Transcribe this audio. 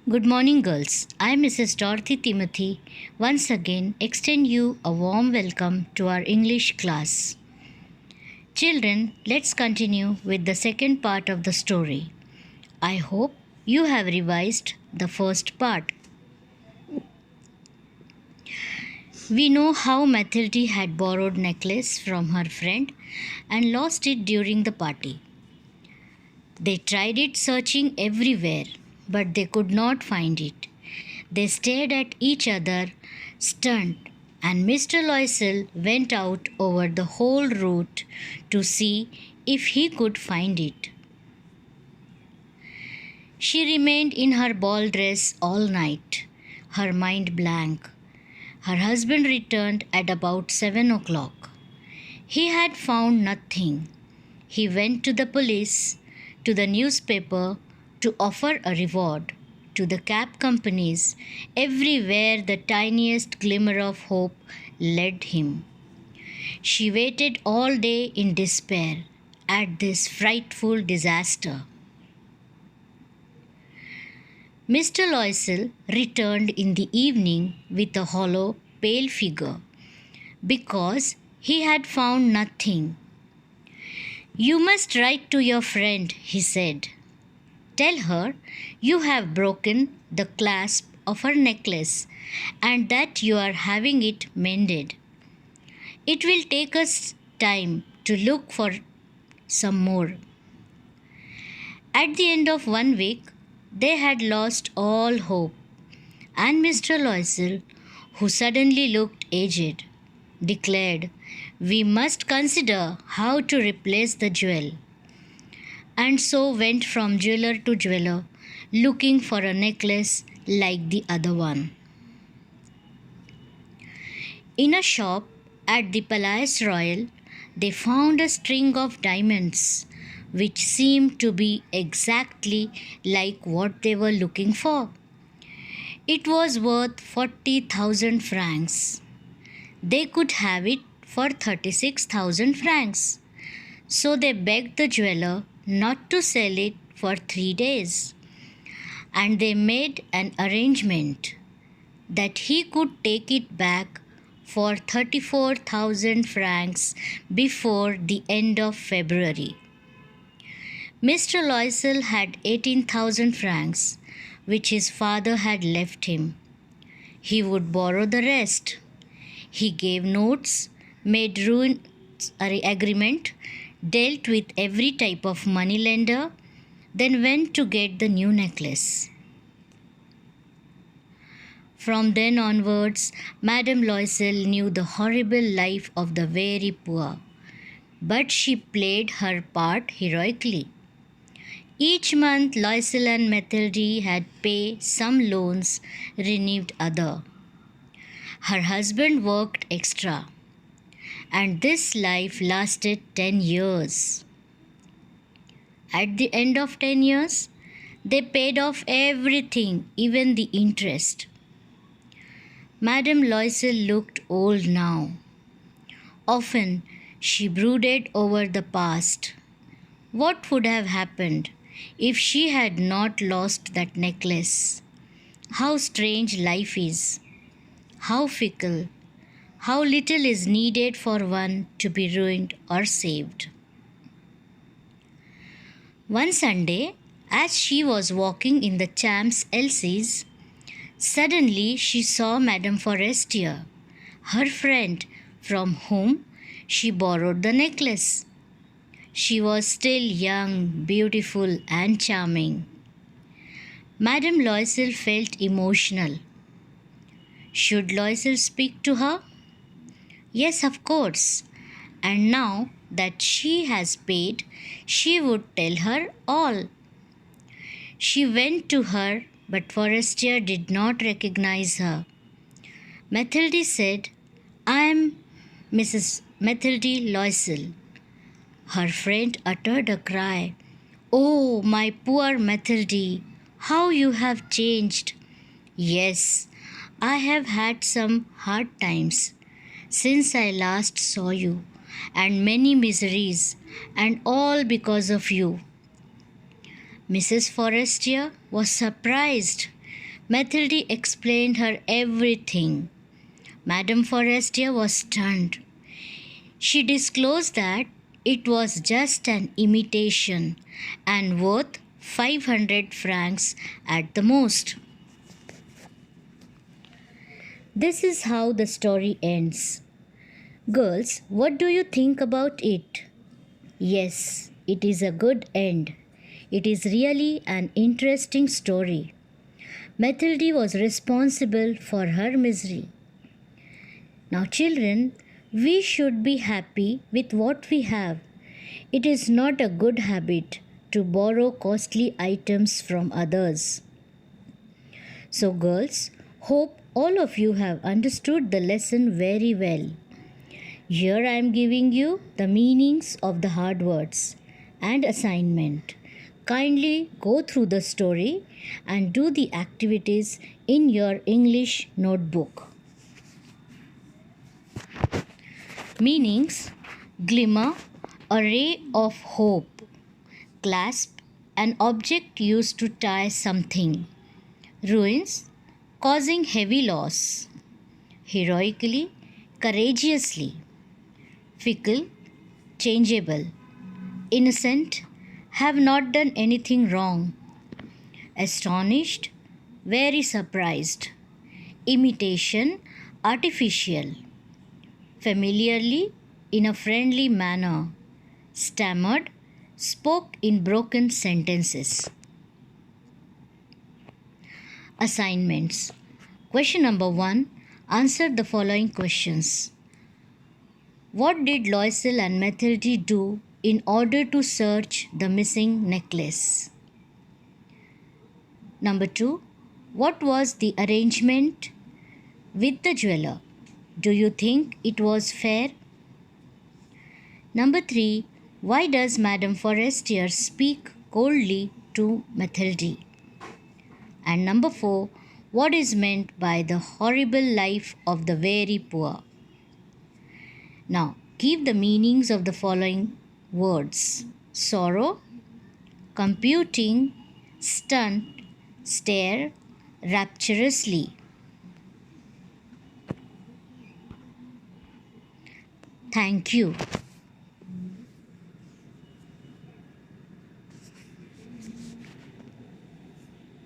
Good morning, girls. I am Mrs. Dorothy Timothy. Once again, extend you a warm welcome to our English class. Children, let's continue with the second part of the story. I hope you have revised the first part. We know how Mathilde had borrowed necklace from her friend and lost it during the party. They tried it searching everywhere, but they could not find it. They stared at each other, stunned, and Mr. Loisel went out over the whole route to see if he could find it. She remained in her ball dress all night, her mind blank. Her husband returned at about 7 o'clock. He had found nothing. He went to the police, to the newspaper, to offer a reward, to the cab companies, everywhere the tiniest glimmer of hope led him. She waited all day in despair at this frightful disaster. Mr. Loisel returned in the evening with a hollow, pale figure, because he had found nothing. "You must write to your friend," he said. "Tell her you have broken the clasp of her necklace and that you are having it mended. It will take us time to look for some more." At the end of 1 week, they had lost all hope, and Mr. Loisel, who suddenly looked aged, declared, "We must consider how to replace the jewel," and so went from jeweler to jeweler, looking for a necklace like the other one. In a shop at the Palais Royal, they found a string of diamonds which seemed to be exactly like what they were looking for. It was worth 40,000 francs. They could have it for 36,000 francs. So they begged the jeweler not to sell it for 3 days. And they made an arrangement that he could take it back for 34,000 francs before the end of February. Mr. Loisel had 18,000 francs, which his father had left him. He would borrow the rest. He gave notes, made agreement, dealt with every type of moneylender, then went to get the new necklace. From then onwards, Madame Loisel knew the horrible life of the very poor, but she played her part heroically. Each month, Loisel and Mathilde had paid some loans, renewed other. Her husband worked extra, and this life lasted 10 years. At the end of 10 years, they paid off everything, even the interest. Madame Loisel looked old now. Often she brooded over the past. What would have happened if she had not lost that necklace? How strange life is! How fickle! How little is needed for one to be ruined or saved. One Sunday, as she was walking in the Champs-Élysées, suddenly she saw Madame Forestier, her friend from whom she borrowed the necklace. She was still young, beautiful, and charming. Madame Loisel felt emotional. Should Loisel speak to her? Yes, of course. And now that she has paid, she would tell her all. She went to her, but Forestier did not recognize her. Mathilde said, "I am Mrs. Mathilde Loisel." Her friend uttered a cry. "Oh, my poor Mathilde, how you have changed!" "Yes, I have had some hard times since I last saw you, and many miseries, and all because of you." Mrs. Forestier was surprised. Mathilde explained her everything. Madame Forestier was stunned. She disclosed that it was just an imitation and worth 500 francs at the most. This is how the story ends. Girls, what do you think about it? Yes, it is a good end. It is really an interesting story. Mathilde was responsible for her misery. Now, children, we should be happy with what we have. It is not a good habit to borrow costly items from others. So, girls, hope all of you have understood the lesson very well. Here I am giving you the meanings of the hard words and assignment. Kindly go through the story and do the activities in your English notebook. Meanings: glimmer, a ray of hope. Clasp, an object used to tie something. Ruins, causing heavy loss. Heroically, courageously. Fickle, changeable. Innocent, have not done anything wrong. Astonished, very surprised. Imitation, artificial. Familiarly, in a friendly manner. Stammered, spoke in broken sentences. Assignments. Question number 1. Answer the following questions. What did Loisel and Mathilde do in order to search the missing necklace? Number 2. What was the arrangement with the jeweler? Do you think it was fair? Number 3. Why does Madame Forestier speak coldly to Mathilde? And number 4. What is meant by the horrible life of the very poor? Now, give the meanings of the following words: sorrow, computing, stunt, stare, rapturously. Thank you.